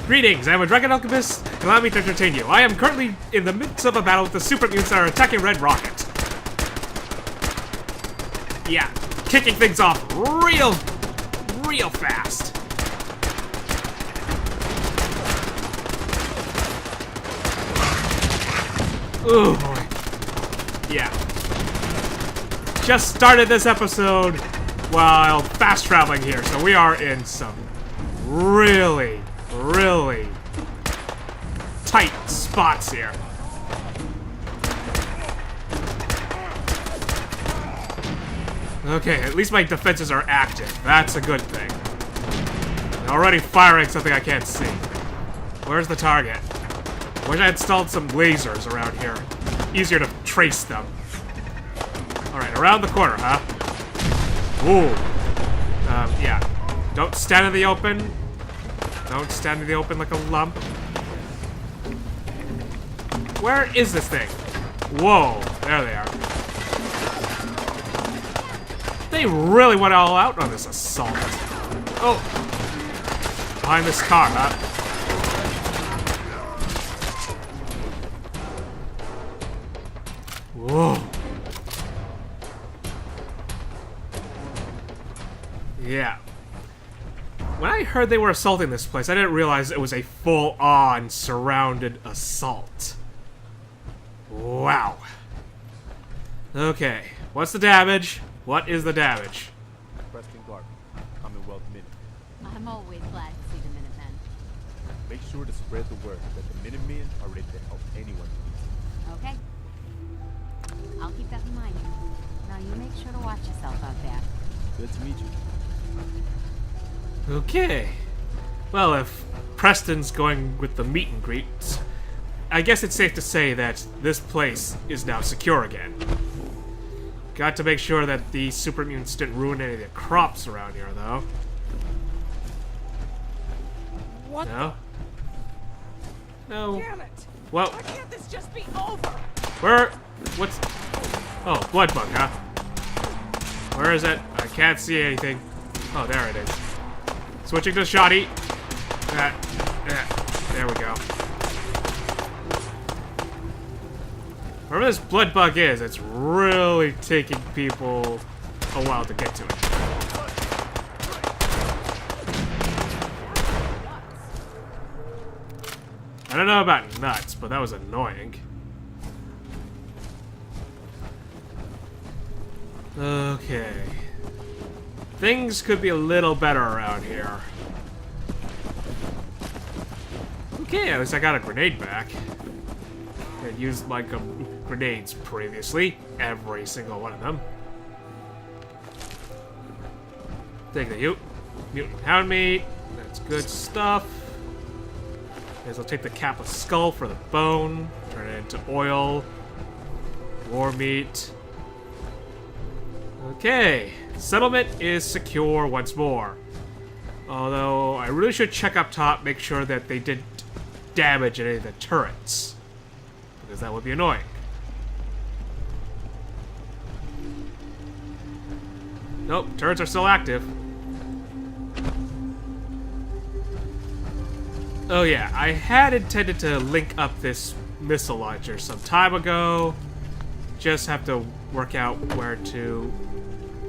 Greetings, I am a dragon alchemist. Allow me to entertain you. I am currently in the midst of a battle with the super mutants that are attacking Red Rocket. Yeah, kicking things off real fast. Ooh, boy. Yeah. Just started this episode while fast traveling here, so we are in some really tight spots here. Okay, at least my defenses are active. That's a good thing. I'm already firing something I can't see. Where's the target? Wish I had installed some lasers around here. Easier to trace them. Alright, around the corner, huh? Ooh. Yeah. Don't stand in the open. Don't stand in the open like a lump. Where is this thing? Whoa. There they are. They really went all out on this assault. Oh. Behind this car, huh? Whoa. Yeah. When I heard they were assaulting this place, I didn't realize it was a full-on surrounded assault. Wow. Okay. What's the damage? What is the damage? Preston Clark, Commonwealth Minute. I'm always glad to see the Minutemen. Make sure to spread the word that the Minutemen are ready to help anyone who needs it. Okay. I'll keep that in mind. Now you make sure to watch yourself out there. Good to meet you. Okay. Well, if Preston's going with the meet and greet, I guess it's safe to say that this place is now secure again. Got to make sure that the super mutants didn't ruin any of the crops around here, though. What? No? No. Damn it! Well, Why can't this just be over? where? What's? Oh, blood bug, huh? Where is it? I can't see anything. Oh, there it is. Switching to shoddy. There we go. Wherever this blood bug is, it's really taking people a while to get to it. I don't know about nuts, but that was annoying. Okay. Things could be a little better around here. Okay, at least I got a grenade back. I used like grenades previously. Every single one of them. Take the mutant hound meat. That's good stuff. I'll take the capless skull for the bone. Turn it into oil. War meat. Okay. Settlement is secure once more. Although, I really should check up top, make sure that they didn't damage any of the turrets. Because that would be annoying. Nope, turrets are still active. Oh yeah, I had intended to link up this missile launcher some time ago. Just have to work out where to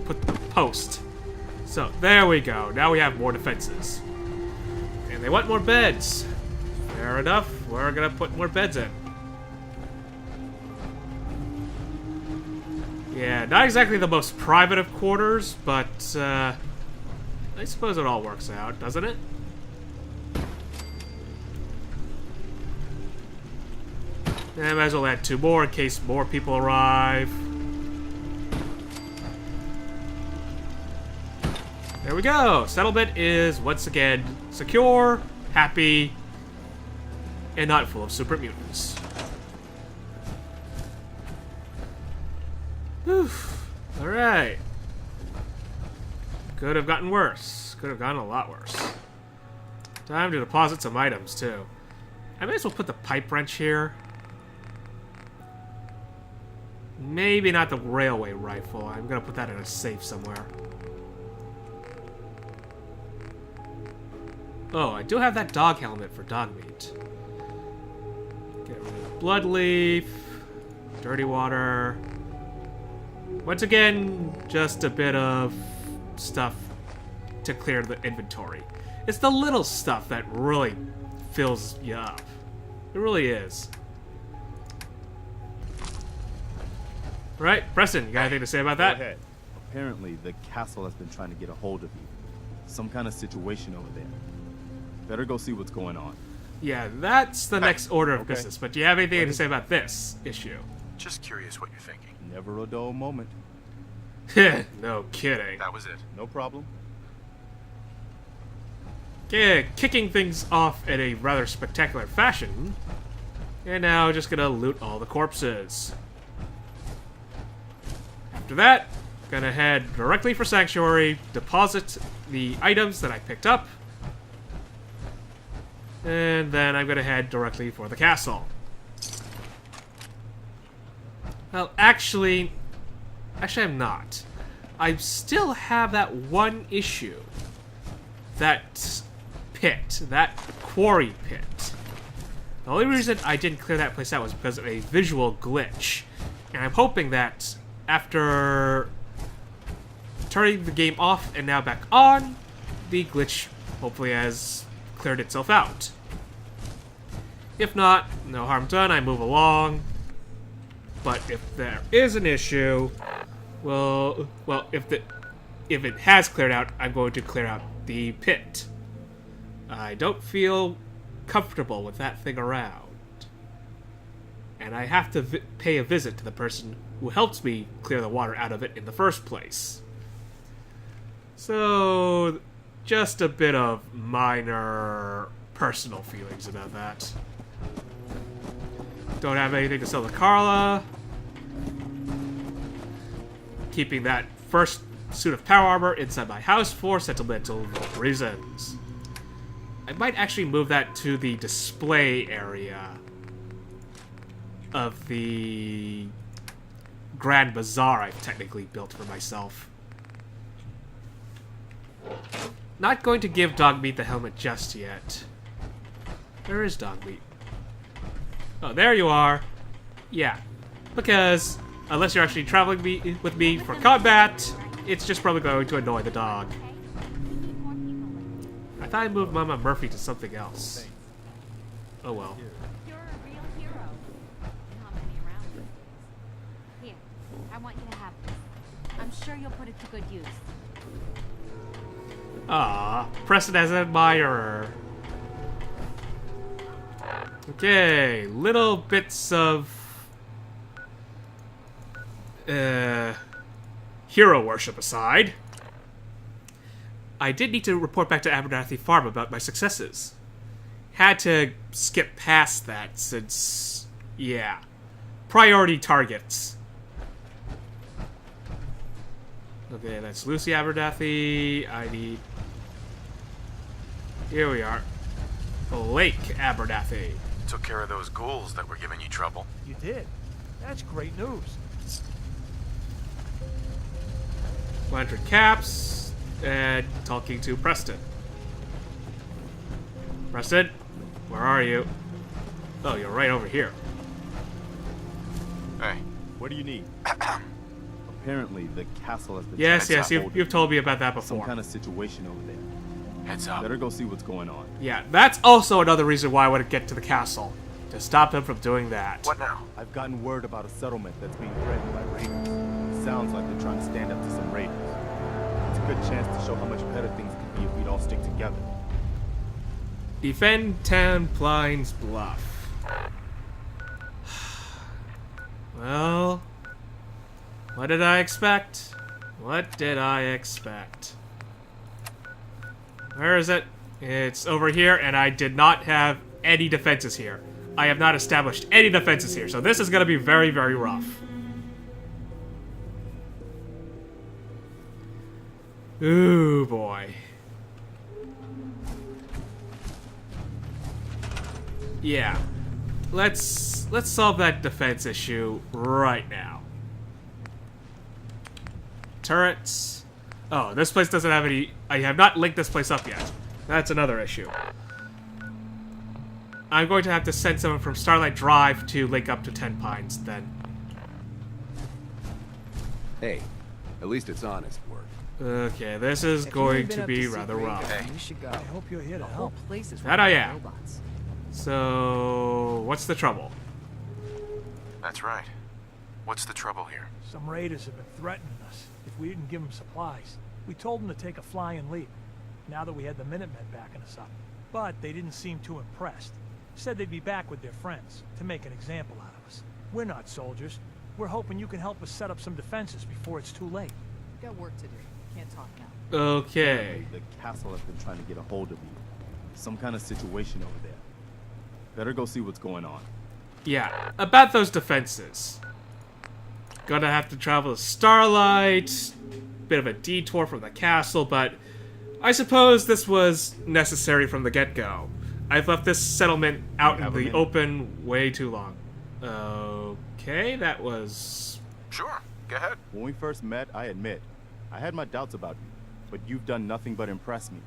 put the post. So, there we go. Now we have more defenses. And they want more beds. Fair enough. We're gonna put more beds in. Yeah, not exactly the most private of quarters, but I suppose it all works out, doesn't it? And I might as well add 2 more in case more people arrive. There we go. Settlement is once again secure, happy, and not full of super mutants. Whew. Alright. Could have gotten worse. Could have gotten a lot worse. Time to deposit some items, too. I may as well put the pipe wrench here. Maybe not the railway rifle. I'm gonna put that in a safe somewhere. Oh, I do have that dog helmet for dog meat. Get rid of blood leaf, dirty water. Once again, just a bit of stuff to clear the inventory. It's the little stuff that really fills you up. It really is. Right, Preston, you got anything to say about that? Go ahead. Apparently, the castle has been trying to get a hold of you. Some kind of situation over there. Better go see what's going on. Yeah, that's the next order of Okay. business. But do you have anything to say about this issue? Just curious what you're thinking. Never a dull moment. No kidding. That was it. No problem. Yeah, kicking things off in a rather spectacular fashion. And now just gonna loot all the corpses. After that, gonna head directly for Sanctuary, deposit the items that I picked up, and then I'm gonna head directly for the castle. Well, actually I'm not. I still have that one issue. That pit, that quarry pit. The only reason I didn't clear that place out was because of a visual glitch. And I'm hoping that after turning the game off and now back on, the glitch hopefully has cleared itself out. If not, no harm done, I move along. But if there is an issue, well, if it has cleared out, I'm going to clear out the pit. I don't feel comfortable with that thing around. And I have to pay a visit to the person who helped me clear the water out of it in the first place. So, just a bit of minor personal feelings about that. Don't have anything to sell to Carla. Keeping that first suit of power armor inside my house for sentimental reasons. I might actually move that to the display area of the Grand Bazaar I've technically built for myself. Not going to give Dogmeat the helmet just yet. Where is Dogmeat? Oh, there you are. Yeah, because unless you're actually traveling with me for combat, it's just probably going to annoy the dog. I thought I moved Mama Murphy to something else. Oh well. You're a real hero. Not many around. Here, I want you to have this. I'm sure you'll put it to good use. Ah, Preston as an admirer. Okay, little bits of hero worship aside, I did need to report back to Abernathy Farm about my successes. Had to skip past that since, yeah, priority targets. Okay, that's Lucy Abernathy. I need... Here we are. Lake Abernathy. Took care of those ghouls that were giving you trouble. You did? That's great news. Lantern Caps. And talking to Preston. Preston, where are you? Oh, you're right over here. Hey, What do you need? Apparently, the castle has been Yes, trying yes, to get a hold you've of told me about that some before. kind of situation over there. heads up. Better go see what's going on. Yeah, that's also another reason why I want to get to the castle. To stop them from doing that. What now? I've gotten word about a settlement that's being threatened by raiders. Sounds like they're trying to stand up to some raiders. It's a good chance to show how much better things could be if we'd all stick together. Defend Tampline's Bluff. Well, what did I expect? What did I expect? Where is it? It's over here, and I did not have any defenses here. I have not established any defenses here, so this is going to be very, very rough. Ooh, boy. Yeah. Let's solve that defense issue right now. Turrets. Oh, this place doesn't have any... I have not linked this place up yet. That's another issue. I'm going to have to send someone from Starlight Drive to link up to 10 Pines, then. Hey, at least it's honest work. Okay, this is going to be rather rough. Hey. You should go. I hope you're here to help. That I am. So, what's the trouble? That's right. What's the trouble here? Some raiders have been threatening us if we didn't give them supplies. We told them to take a flying leap, now that we had the Minutemen backing us up. But they didn't seem too impressed. Said they'd be back with their friends, to make an example out of us. We're not soldiers. We're hoping you can help us set up some defenses before it's too late. Got work to do. Can't talk now. Okay. The castle has been trying to get a hold of you. Some kind of situation over there. Better go see what's going on. Yeah, about those defenses. Gonna have to travel to Starlight. Bit of a detour from the castle, but I suppose this was necessary from the get-go. I've left this settlement out in the open way too long. Okay, that was... Sure, go ahead. When we first met, I admit, I had my doubts about you, but you've done nothing but impress me.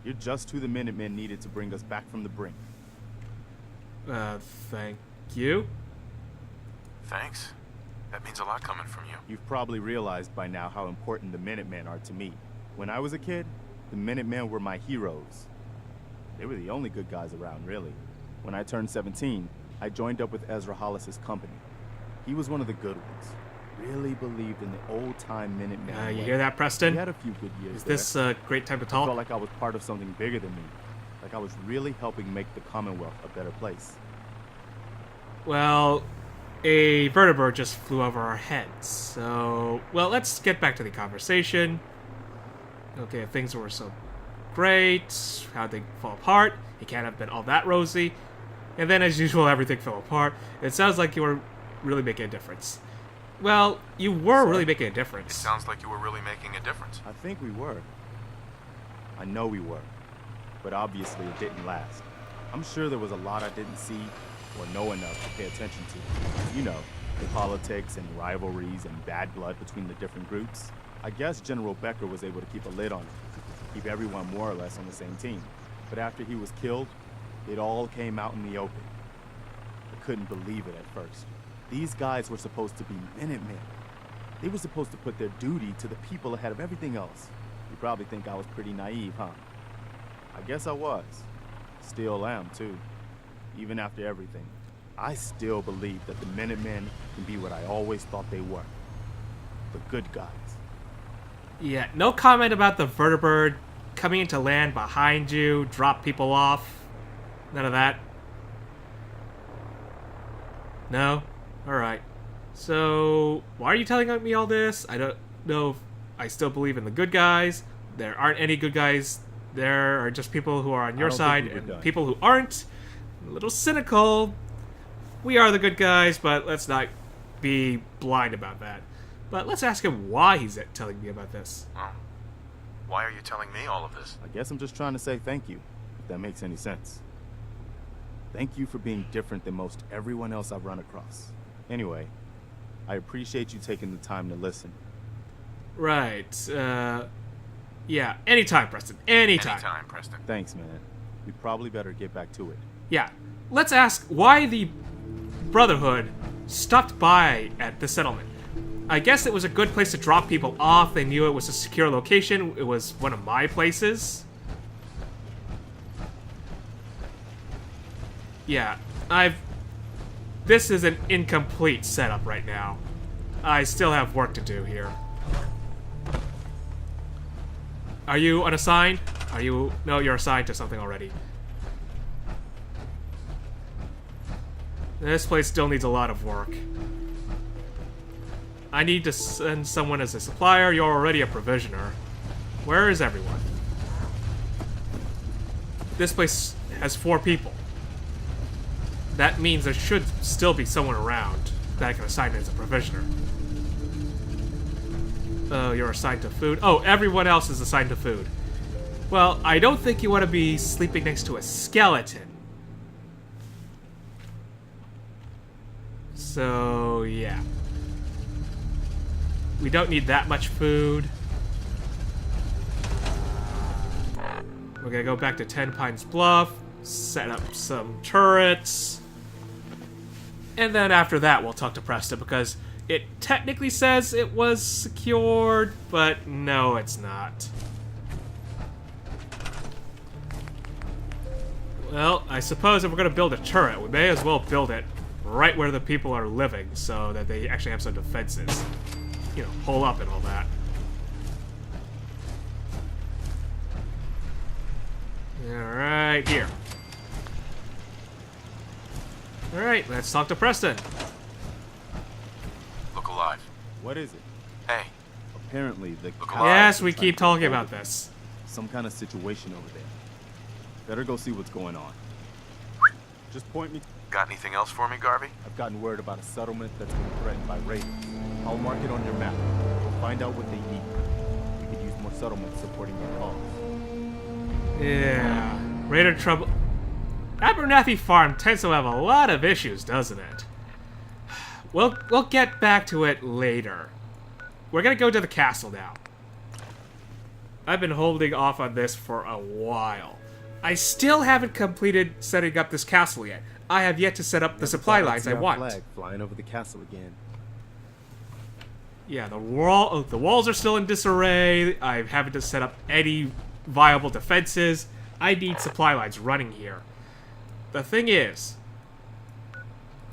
You're just who the Minutemen needed to bring us back from the brink. Thank you. Thanks. That means a lot coming from you. You've probably realized by now how important the Minutemen are to me. When I was a kid, the Minutemen were my heroes. They were the only good guys around, really. When I turned 17, I joined up with Ezra Hollis's company. He was one of the good ones. Really believed in the old-time Minutemen. You hear that, Preston? We had a few good years Is this a great time to I talk? felt like I was part of something bigger than me. Like I was really helping make the Commonwealth a better place. Well, a vertibird just flew over our heads, so... Well, let's get back to the conversation. Okay, if things were so great, how'd they fall apart? It can't have been all that rosy. And then, as usual, everything fell apart. It sounds like you were really making a difference. Well, you were really making a It difference. sounds like you were really making a difference. I think we were. I know we were. But obviously it didn't last. I'm sure there was a lot I didn't see or know enough to pay attention to. You know, the politics and rivalries and bad blood between the different groups. I guess General Becker was able to keep a lid on it, keep everyone more or less on the same team. But after he was killed, it all came out in the open. I couldn't believe it at first. These guys were supposed to be Minutemen. They were supposed to put their duty to the people ahead of everything else. You probably think I was pretty naive, huh? I guess I was. Still am, too. Even after everything, I still believe that the Minutemen can be what I always thought they were. The good guys. Yeah, no comment about the vertibird coming into land behind you, drop people off. None of that. No? Alright. So, why are you telling me all this? I don't know if I still believe in the good guys. There aren't any good guys. There are just people who are on your side and people who aren't. A little cynical. We are the good guys, but let's not be blind about that. But let's ask him why he's telling me about this. Well, why are you telling me all of this? I guess I'm just trying to say thank you, if that makes any sense. Thank you for being different than most everyone else I've run across. Anyway, I appreciate you taking the time to listen. Right, yeah, anytime, Preston, anytime. Anytime, Preston. Thanks, man. We probably better get back to it. Yeah, let's ask why the Brotherhood stopped by at the settlement. I guess it was a good place to drop people off. They knew it was a secure location. It was one of my places. Yeah, this is an incomplete setup right now. I still have work to do here. Are you unassigned? No, you're assigned to something already. This place still needs a lot of work. I need to send someone as a supplier. You're already a provisioner. Where is everyone? This place has 4 people. That means there should still be someone around that I can assign as a provisioner. Oh, you're assigned to food. Oh, everyone else is assigned to food. Well, I don't think you want to be sleeping next to a skeleton. So, yeah. We don't need that much food. We're gonna go back to 10 Pines Bluff, set up some turrets, and then after that we'll talk to Preston, because it technically says it was secured, but no, it's not. Well, I suppose if we're gonna build a turret, we may as well build it right where the people are living, so that they actually have some defenses. You know, hole up and all that. Alright, here. Alright, let's talk to Preston. Look alive. What is it? Hey, Apparently, the Look cops alive. Yes, are we trying keep to talking hold about it. this. Some kind of situation over there. Better go see what's going on. Just point me. got anything else for me, Garvey? I've gotten word about a settlement that's been threatened by raiders. I'll mark it on your map. We'll find out what they need. We could use more settlements supporting your cause. Yeah. Raider trouble. Abernathy Farm tends to have a lot of issues, doesn't it? We'll get back to it later. We're gonna go to the castle now. I've been holding off on this for a while. I still haven't completed setting up this castle yet. I have yet to set up the supply lines I want. Flag flying over the castle again. Yeah, the walls are still in disarray. I haven't to set up any viable defenses. I need supply lines running here. The thing is,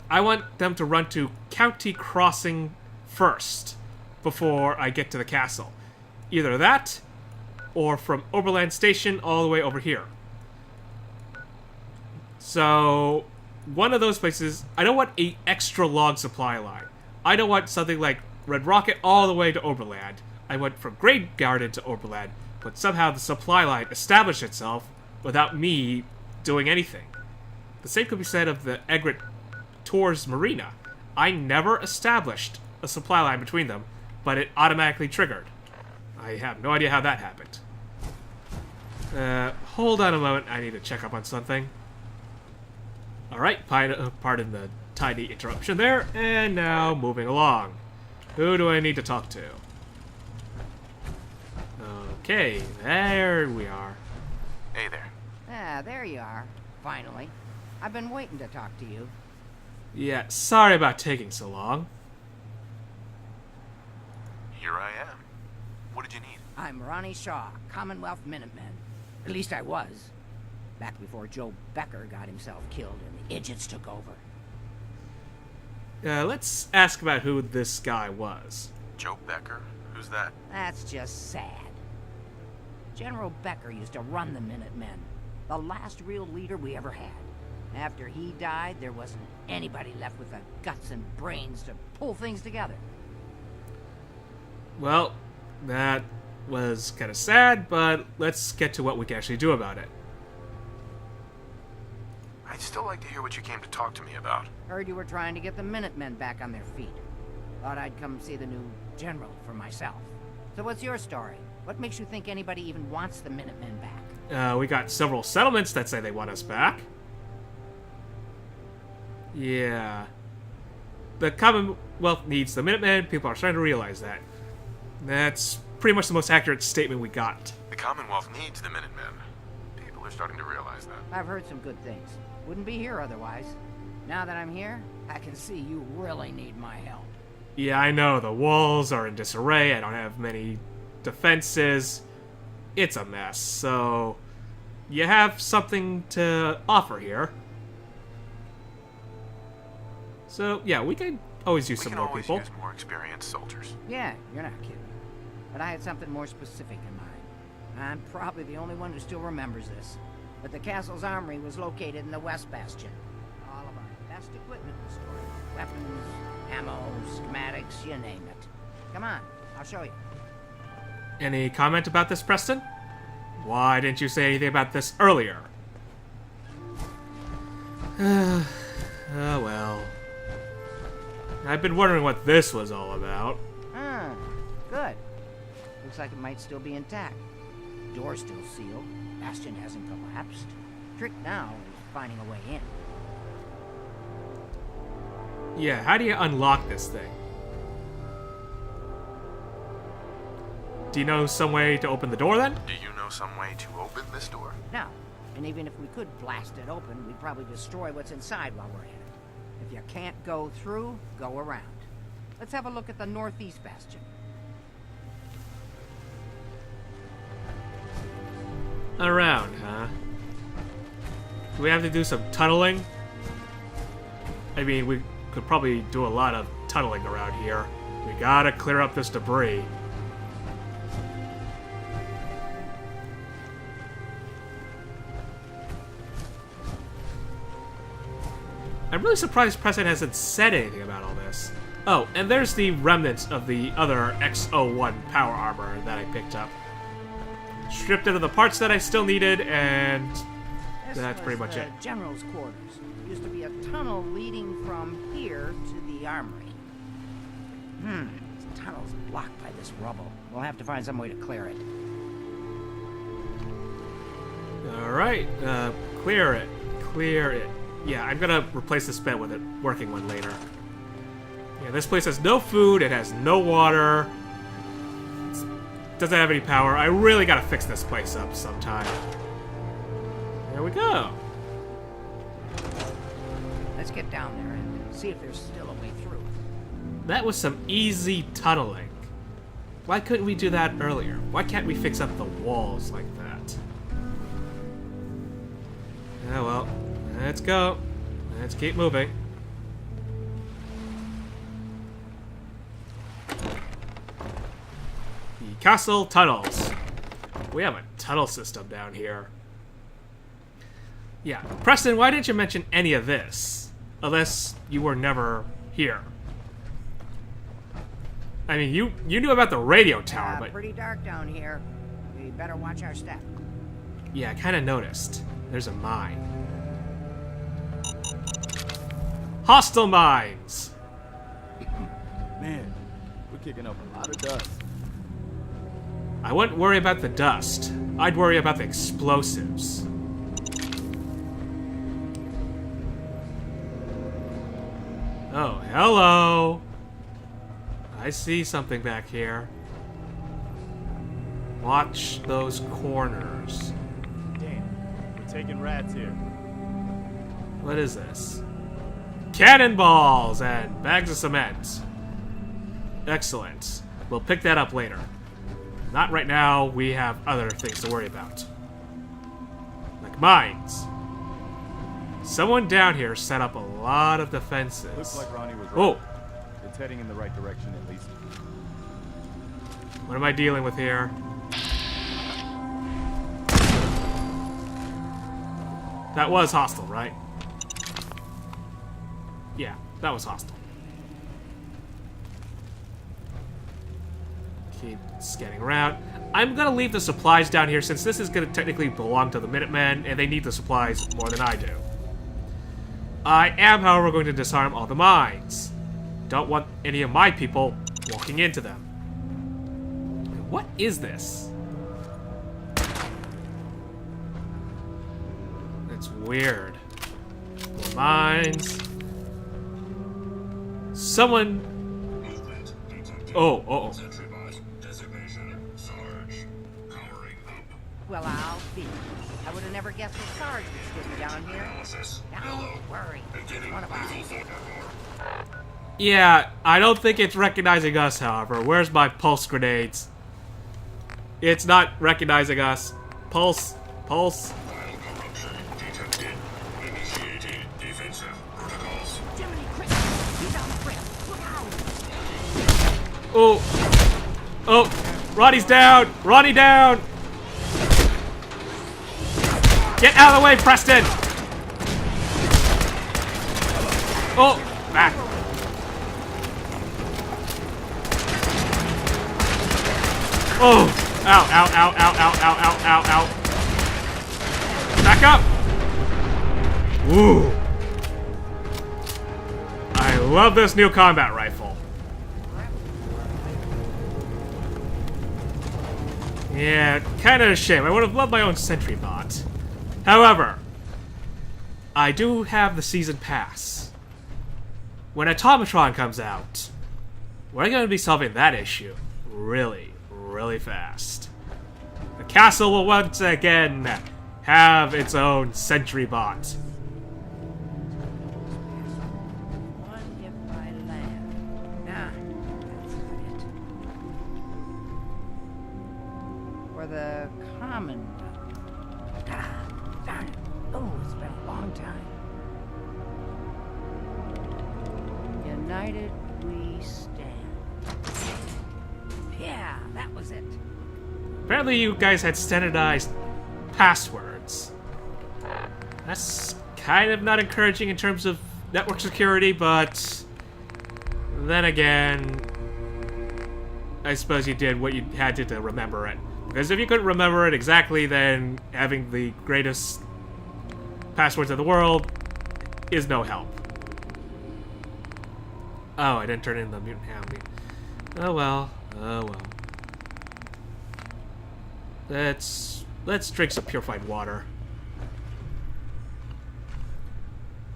I want them to run to County Crossing first before I get to the castle. Either that, or from Oberland Station all the way over here. So, one of those places, I don't want an extra long supply line. I don't want something like Red Rocket all the way to Oberland. I went from Grey Garden to Oberland, but somehow the supply line established itself without me doing anything. The same could be said of the Egret Tours Marina. I never established a supply line between them, but it automatically triggered. I have no idea how that happened. Hold on a moment, I need to check up on something. Alright, pardon the tiny interruption there, and now moving along. Who do I need to talk to? Okay, there we are. Hey there. Ah, there you are. Finally. I've been waiting to talk to you. Yeah, sorry about taking so long. Here I am. What did you need? I'm Ronnie Shaw, Commonwealth Minutemen. At least I was. Back before Joe Becker got himself killed and the idiots took over. Let's ask about who this guy was. Joe Becker? Who's that? That's just sad. General Becker used to run the Minutemen. The last real leader we ever had. After he died, there wasn't anybody left with the guts and brains to pull things together. Well, that was kind of sad, but let's get to what we can actually do about it. I'd still like to hear what you came to talk to me about. Heard you were trying to get the Minutemen back on their feet. Thought I'd come see the new general for myself. So what's your story? What makes you think anybody even wants the Minutemen back? We got several settlements that say they want us back. Yeah. The Commonwealth needs the Minutemen. People are starting to realize that. That's pretty much the most accurate statement we got. The Commonwealth needs the Minutemen. People are starting to realize that. I've heard some good things. Wouldn't be here otherwise. Now that I'm here, I can see you really need my help. Yeah, I know. The walls are in disarray. I don't have many defenses. It's a mess. So, you have something to offer here. So, yeah, we could always use some more always people. Use more experienced soldiers. Yeah, you're not kidding. But I had something more specific in mind. I'm probably the only one who still remembers this. But the castle's armory was located in the West Bastion. All of our best equipment was stored. Weapons, ammo, schematics, you name it. Come on, I'll show you. Any comment about this, Preston? Why didn't you say anything about this earlier? Oh, well. I've been wondering what this was all about. Ah, good. Looks like it might still be intact. Door's still sealed. Bastion hasn't collapsed. Trick now is finding a way in. Yeah, how do you unlock this thing? Do you know some way to open the door then? Do you know know some way to open this door? No. And even if we could blast it open, we'd probably destroy what's inside while we're at it. If you can't go through, go around. Let's have a look at the northeast bastion. Around, huh? Do we have to do some tunneling? I mean, we could probably do a lot of tunneling around here. We gotta clear up this debris. I'm really surprised Preston hasn't said anything about all this. Oh, and there's the remnants of the other X01 power armor that I picked up. Stripped it of the parts that I still needed, and that's pretty much it. General's quarters. Used to be a tunnel leading from here to the armory. This tunnel's blocked by this rubble. We'll have to find some way to clear it. Alright, clear it. Clear it. Yeah, I'm gonna replace this bed with a working one later. Yeah, this place has no food, it has no water. Doesn't have any power. I really gotta fix this place up sometime. There we go. Let's get down there and see if there's still a way through. That was some easy tunneling. Why couldn't we do that earlier? Why can't we fix up the walls like that? Yeah, well, let's go. Let's keep moving. The castle tunnels. We have a tunnel system down here. Yeah, Preston, why didn't you mention any of this? Unless you were never here. I mean, you knew about the radio tower, but... Pretty dark down here. We better watch our step. Yeah, I kind of noticed. There's a mine. Hostile mines! Man, we're kicking up a lot of dust. I wouldn't worry about the dust. I'd worry about the explosives. Oh, hello! I see something back here. Watch those corners. Damn, we're taking rats here. What is this? Cannonballs and bags of cement. Excellent. We'll pick that up later. Not right now, we have other things to worry about. Like mines. Someone down here set up a lot of defenses. Looks like Ronnie was right. Oh! It's heading in the right direction at least. What am I dealing with here? That was hostile, right? Yeah, that was hostile. Keep scanning around. I'm gonna leave the supplies down here since this is gonna technically belong to the Minutemen and they need the supplies more than I do. I am, however, going to disarm all the mines. Don't want any of my people walking into them. What is this? It's weird. More mines. Someone... Oh. Well, I'll be. I would have never guessed the Sarge was sitting down here. Don't worry. It's one of ours. Yeah, I don't think it's recognizing us, however. Where's my pulse grenades? It's not recognizing us. Pulse. Oh, Ronnie's down! Ronnie down! Get out of the way, Preston! Oh, back. Oh, ow. Back up! Ooh. I love this new combat rifle. Yeah, kind of a shame. I would have loved my own sentry bot. However, I do have the season pass. When Automatron comes out, we're going to be solving that issue really fast. The castle will once again have its own sentry bot. One if by land. Nah, that's not it. For the Commonwealth. Ah, darn it. Oh, it's been a long time. United we stand. Yeah, that was it. Apparently you guys had standardized passwords. That's kind of not encouraging in terms of network security, but then again, I suppose you did what you had to remember it. Because if you couldn't remember it exactly, then having the greatest passwords in the world is no help. Oh, I didn't turn in the mutant hound. Oh well. Oh well. Let's drink some purified water.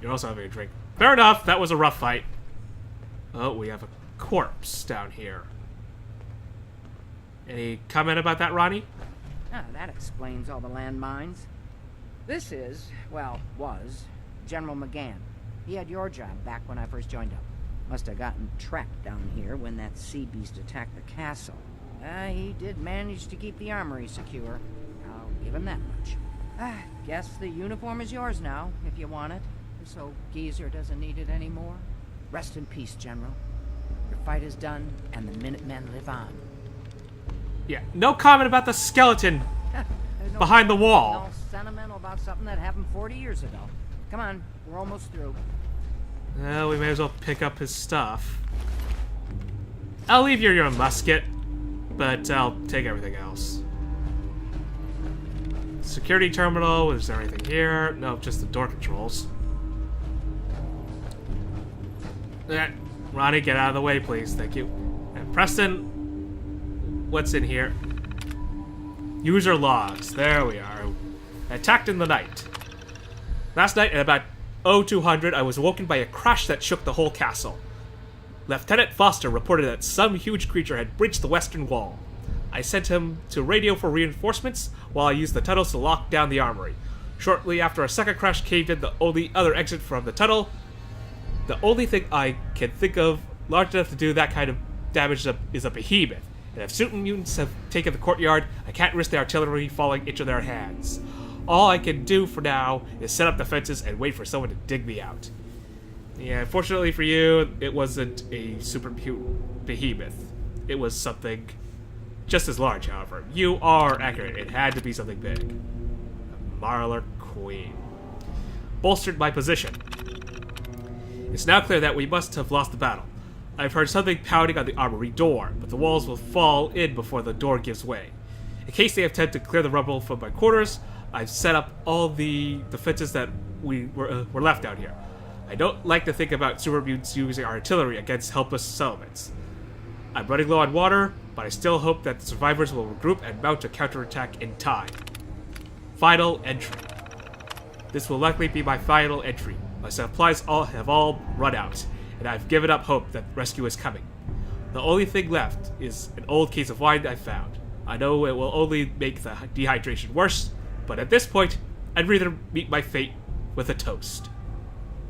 You're also having a drink. Fair enough, that was a rough fight. Oh, we have a corpse down here. Any comment about that, Ronnie? Ah, that explains all the landmines. This is, well, was, General McGann. He had your job back when I first joined up. Must have gotten trapped down here when that sea beast attacked the castle. He did manage to keep the armory secure. I'll give him that much. Guess the uniform is yours now, if you want it. So Geezer doesn't need it anymore. Rest in peace, General. Your fight is done, and the Minutemen live on. Yeah, no comment about the skeleton behind the wall. All sentimental about something that happened 40 years ago. Come on, we're almost through. Well, we may as well pick up his stuff. I'll leave you your musket, but I'll take everything else. Security terminal, is there anything here? No, just the door controls. Ronnie, get out of the way, please. Thank you. And Preston, what's in here? User logs. There we are. Attacked in the night. Last night at about 0200, I was awoken by a crash that shook the whole castle. Lieutenant Foster reported that some huge creature had breached the western wall. I sent him to radio for reinforcements while I used the tunnels to lock down the armory. Shortly after, a second crash caved in the only other exit from the tunnel. The only thing I can think of large enough to do that kind of damage is a behemoth. And if super mutants have taken the courtyard, I can't risk the artillery falling into their hands. All I can do for now is set up defenses and wait for someone to dig me out. Yeah, fortunately for you, it wasn't a super mutant behemoth. It was something just as large, however. You are accurate. It had to be something big. A Marler Queen. Bolstered my position. It's now clear that we must have lost the battle. I've heard something pounding on the armory door, but the walls will fall in before the door gives way. In case they attempt to clear the rubble from my quarters, I've set up all the defenses that were left out here. I don't like to think about super mutants using artillery against helpless settlements. I'm running low on water, but I still hope that the survivors will regroup and mount a counterattack in time. Final entry. This will likely be my final entry. My supplies have all run out, and I've given up hope that rescue is coming. The only thing left is an old case of wine I found. I know it will only make the dehydration worse, but at this point, I'd rather meet my fate with a toast.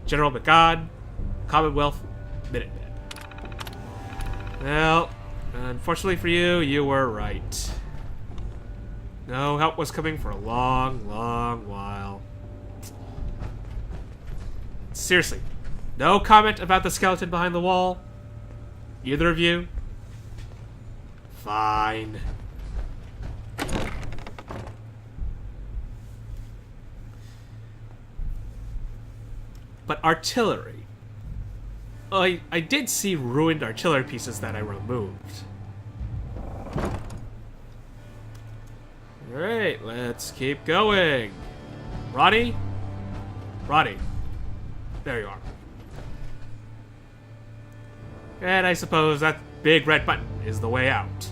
General McGann, Commonwealth, Minutemen. Well, unfortunately for you, you were right. No help was coming for a long, long while. Seriously, no comment about the skeleton behind the wall? Either of you? Fine. But artillery. I did see ruined artillery pieces that I removed. Alright, let's keep going. Ronnie? Ronnie. There you are. And I suppose that big red button is the way out.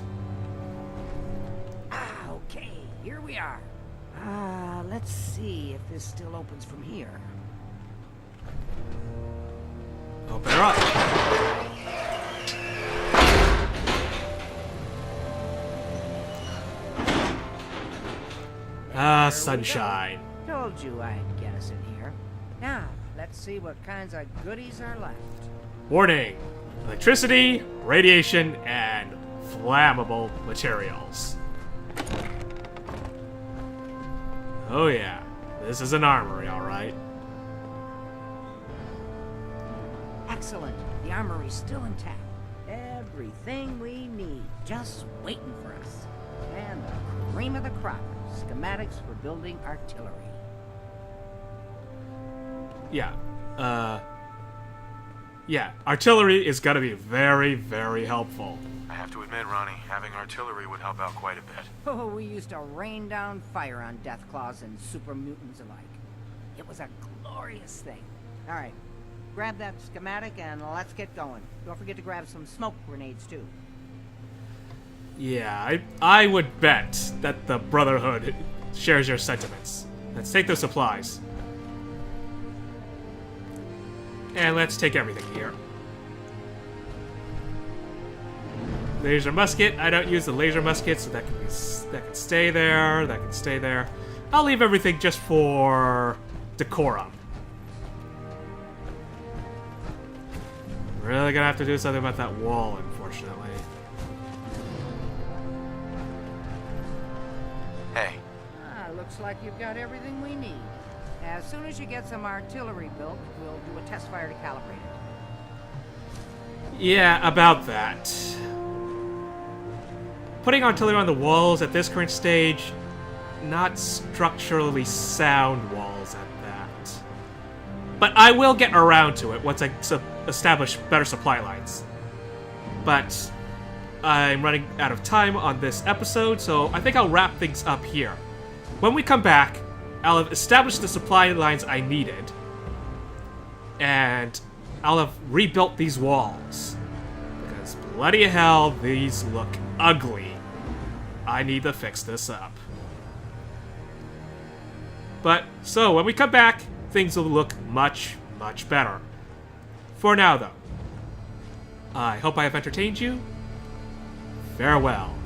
Okay, here we are. Let's see if this still opens from here. Open her up. There we sunshine. go. Told you I'd get us in here. Now, let's see what kinds of goodies are left. Warning: electricity, radiation, and flammable materials. Oh yeah, this is an armory, alright. Excellent. The armory's still intact. Everything we need, just waiting for us. And the cream of the crop, schematics for building artillery. Yeah, yeah, artillery is gonna be very, very helpful. I have to admit, Ronnie, having artillery would help out quite a bit. Oh, we used to rain down fire on Deathclaws and super mutants alike. It was a glorious thing. All right, grab that schematic and let's get going. Don't forget to grab some smoke grenades too. Yeah, I would bet that the Brotherhood shares your sentiments. Let's take those supplies. And let's take everything here. Laser musket. I don't use the laser musket, so that can stay there. That can stay there. I'll leave everything just for decorum. Really gonna have to do something about that wall, unfortunately. Hey, Looks like you've got everything we need. As soon as you get some artillery built, we'll do a test fire to calibrate it. Yeah, about that. Putting artillery on the walls at this current stage, not structurally sound walls at that. But I will get around to it once I establish better supply lines. But I'm running out of time on this episode, so I think I'll wrap things up here. When we come back, I'll have established the supply lines I needed, and I'll have rebuilt these walls. Because bloody hell, these look ugly. I need to fix this up. But, so, when we come back, things will look much, much better. For now, though, I hope I have entertained you. Farewell.